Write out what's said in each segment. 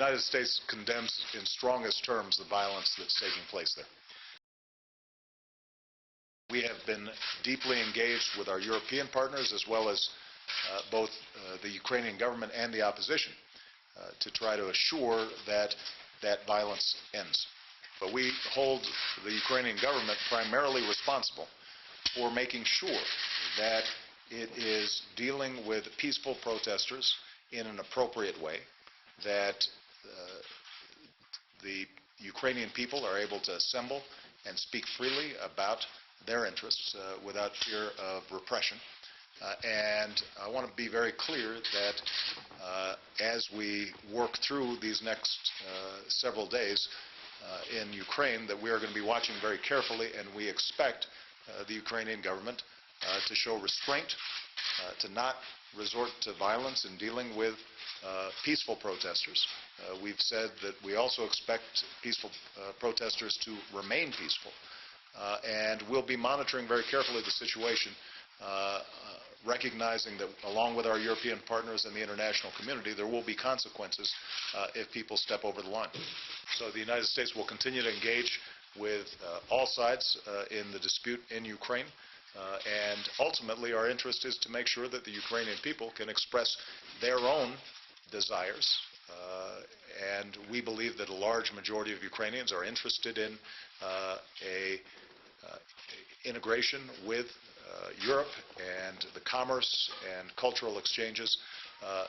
United States condemns in strongest terms the violence that's taking place there. We have been deeply engaged with our European partners as well as both the Ukrainian government and the opposition to try to assure that that violence ends. But we hold the Ukrainian government primarily responsible for making sure that it is dealing with peaceful protesters in an appropriate way, that the Ukrainian people are able to assemble and speak freely about their interests without fear of repression. And I want to be very clear that as we work through these next several days in Ukraine, that we are going to be watching very carefully, and we expect the Ukrainian government to show restraint, to not resort to violence in dealing with peaceful protesters. We've said that we also expect peaceful protesters to remain peaceful. And we'll be monitoring very carefully the situation, recognizing that along with our European partners and the international community, there will be consequences if people step over the line. So the United States will continue to engage with all sides in the dispute in Ukraine. And ultimately, our interest is to make sure that the Ukrainian people can express their own desires. And we believe that a large majority of Ukrainians are interested in integration with Europe and the commerce and cultural exchanges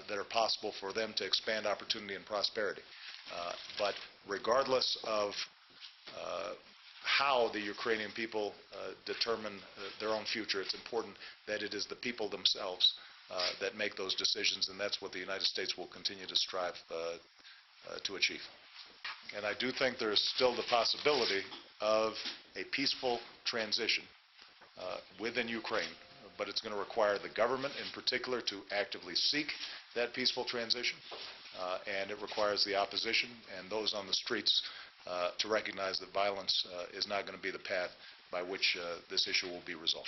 that are possible for them to expand opportunity and prosperity. But regardless of how the Ukrainian people determine their own future, it's important that it is the people themselves that make those decisions, and that's what the United States will continue to strive to achieve. And I do think there is still the possibility of a peaceful transition within Ukraine, but it's going to require the government in particular to actively seek that peaceful transition, and it requires the opposition and those on the streets to recognize that violence is not going to be the path by which this issue will be resolved.